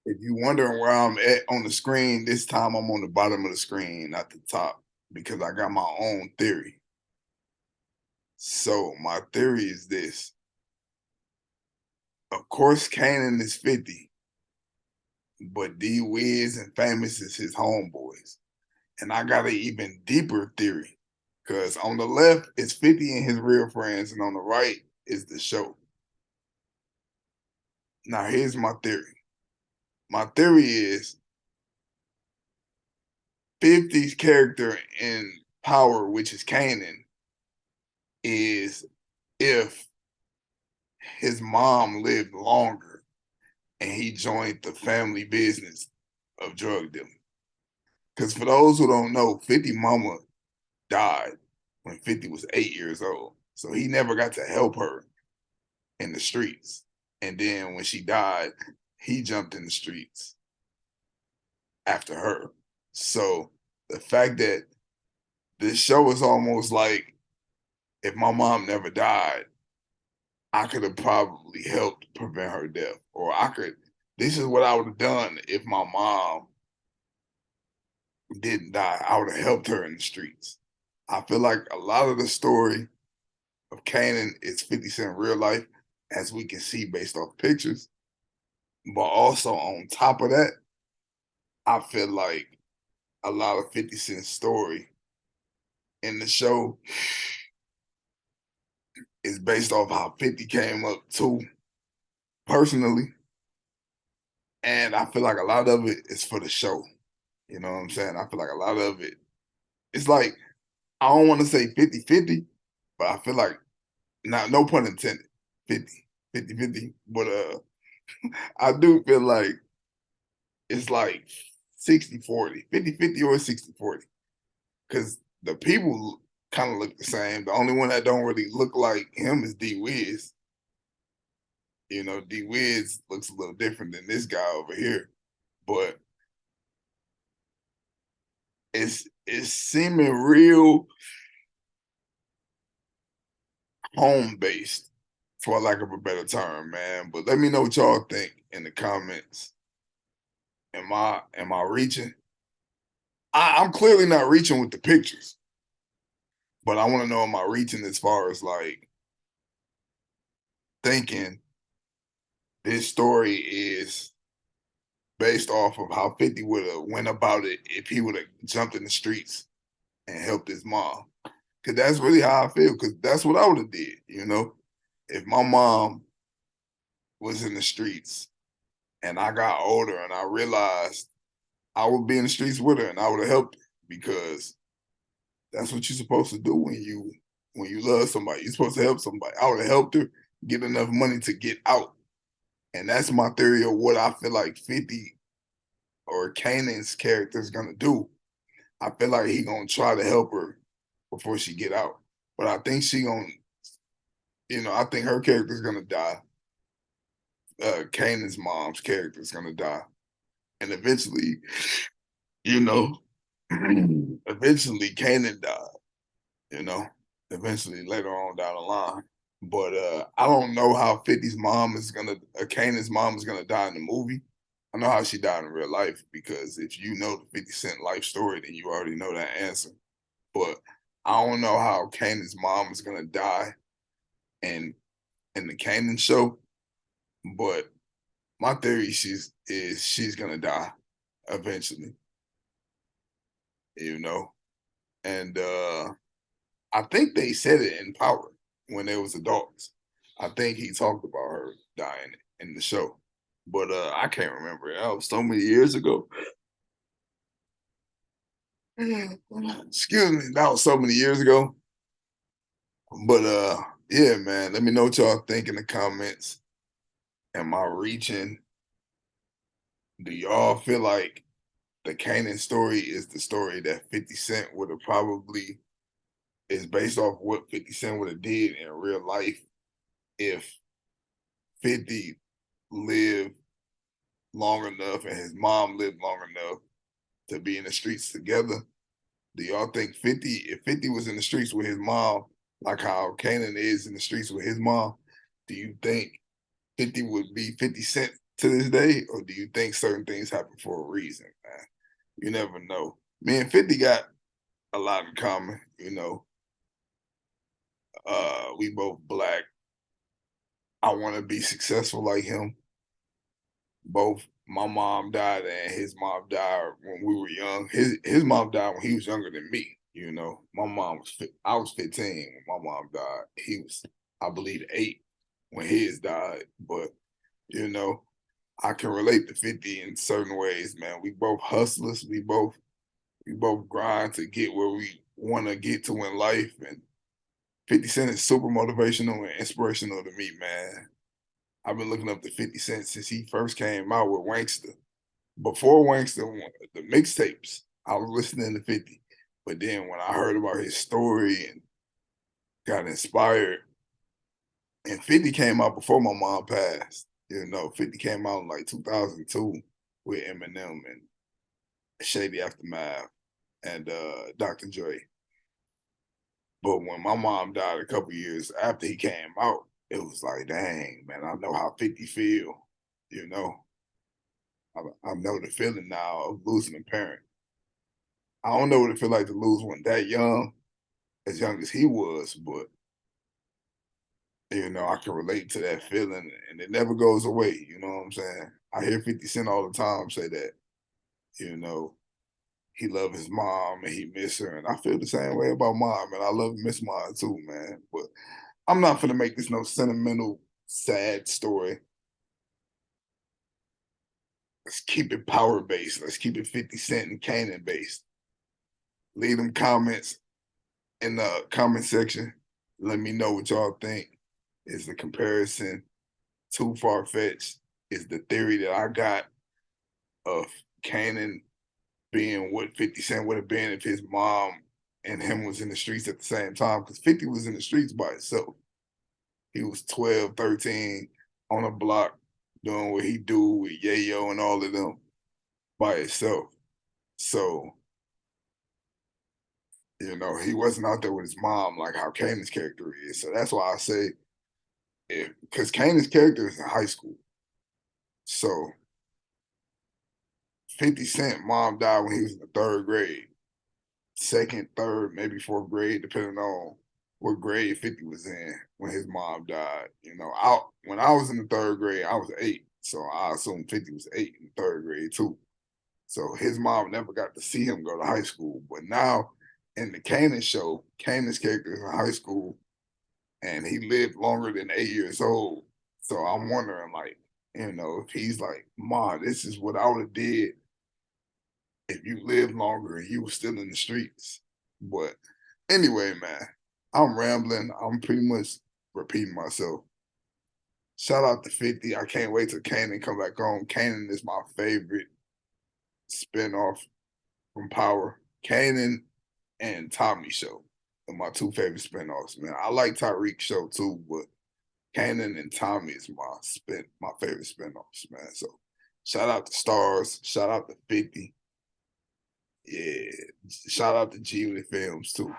If you wondering where I'm at on the screen, this time I'm on the bottom of the screen, not the top, because I got my own theory. So my theory is this. Of course, Kanan is 50, but D Wiz and Famous is his homeboys. And I got an even deeper theory. Because on the left is 50 and his real friends, and on the right is the show. Now here's my theory. My theory is 50's character in Power, which is Kanan, is if his mom lived longer and he joined the family business of drug dealing. Because for those who don't know, 50 mama died when 50 was 8 years old. So he never got to help her in the streets. And then when she died, he jumped in the streets after her. So the fact that this show is almost like if my mom never died, I could have probably helped prevent her death. Or this is what I would have done if my mom didn't die. I would have helped her in the streets. I feel like a lot of the story of Kanan is 50 Cent real life, as we can see based off pictures. But also on top of that, I feel like a lot of 50 Cent's story in the show is based off how 50 came up too personally. And I feel like a lot of it is for the show. You know what I'm saying? I feel like a lot of it, it's like, I don't want to say 50-50, but I feel like, not no pun intended, 50-50. But I do feel like it's like 60-40, 50-50 or 60-40. Because the people kind of look the same. The only one that don't really look like him is D Wiz. You know, D Wiz looks a little different than this guy over here. But it's seeming real home based, for lack of a better term, man. But let me know what y'all think in the comments. Am I reaching? I'm clearly not reaching with the pictures, but I want to know, am I reaching as far as like thinking this story is based off of how 50 would have went about it if he would have jumped in the streets and helped his mom. Cause that's really how I feel. Cause that's what I would have did, you know. If my mom was in the streets and I got older and I realized I would be in the streets with her and I would have helped her, because that's what you're supposed to do when you love somebody. You're supposed to help somebody. I would have helped her get enough money to get out. And that's my theory of what I feel like 50 or Kanan's character is gonna do. I feel like he gonna try to help her before she get out. But I think she gonna, I think her character is gonna die. Kanan's mom's character is gonna die. And eventually, you know, eventually Kanan died, you know, eventually later on down the line. But I don't know how 50's mom is gonna, Kanan's mom is gonna die in the movie. I know how she died in real life, because if you know the 50 Cent life story, then you already know that answer. But I don't know how Kanan's mom is gonna die in the Kanan show. But my theory she's gonna die eventually, you know. And I think they said it in Power when they was adults. I think he talked about her dying in the show. But I can't remember. That was so many years ago. Excuse me. That was so many years ago. But yeah, man. Let me know what y'all think in the comments. Am I reaching? Do y'all feel like the Kanan story is the story that 50 Cent would have probably is based off what 50 Cent would have did in real life if 50 lived long enough and his mom lived long enough to be in the streets together? Do y'all think 50, if 50 was in the streets with his mom, like how Kanan is in the streets with his mom, do you think 50 would be 50 Cent to this day, or do you think certain things happen for a reason, man? You never know. Me and 50 got a lot in common, you know. We both black. I want to be successful like him. Both my mom died and his mom died when we were young. His mom died when he was younger than me. You know, I was 15 when my mom died. He was, I believe, 8 when his died. But you know, I can relate to 50 in certain ways, man. We both hustlers. We both grind to get where we want to get to in life. And 50 Cent is super motivational and inspirational to me, man. I've been looking up to 50 Cent since he first came out with Wankster. Before Wankster, the mixtapes, I was listening to 50. But then when I heard about his story and got inspired, and 50 came out before my mom passed. You know, 50 came out in like 2002 with Eminem and Shady Aftermath and Dr. Dre. But when my mom died a couple years after he came out, it was like, dang, man, I know how 50 feel. You know, I know the feeling now of losing a parent. I don't know what it feel like to lose one that young, as young as he was, but you know, I can relate to that feeling and it never goes away. You know what I'm saying? I hear 50 Cent all the time say that, you know, he love his mom and he miss her. And I feel the same way about mom, and I love and miss mine too, man. But I'm not gonna make this no sentimental, sad story. Let's keep it power based. Let's keep it 50 Cent and Kanan based. Leave them comments in the comment section. Let me know what y'all think. Is the comparison too far fetched? Is the theory that I got of Kanan being what 50 Cent would have been if his mom and him was in the streets at the same time? Because 50 was in the streets by himself. He was 12, 13 on a block doing what he do with Yayo and all of them by himself. So, you know, he wasn't out there with his mom like how Kanan's character is. So that's why I say, because Kanan's character is in high school. So 50 Cent mom died when he was in the 3rd grade, second, third, maybe 4th grade, depending on what grade 50 was in when his mom died. You know, when I was in the 3rd grade, I was 8. So I assume 50 was 8 in the 3rd grade too. So his mom never got to see him go to high school. But now in the Kanan show, Kanan's character is in high school and he lived longer than 8 years old. So I'm wondering, like, you know, if he's like, Ma, this is what I would have did if you lived longer and you were still in the streets. But anyway, man, I'm rambling. I'm pretty much repeating myself. Shout out to 50. I can't wait till Kanan come back home. Kanan is my favorite spinoff from Power. Kanan and Tommy show are my 2 favorite spinoffs, man. I like Tyreek's show too, but Kanan and Tommy is my favorite spinoffs, man. So shout out to Stars, shout out to 50. Yeah, shout out to G Unit Films too.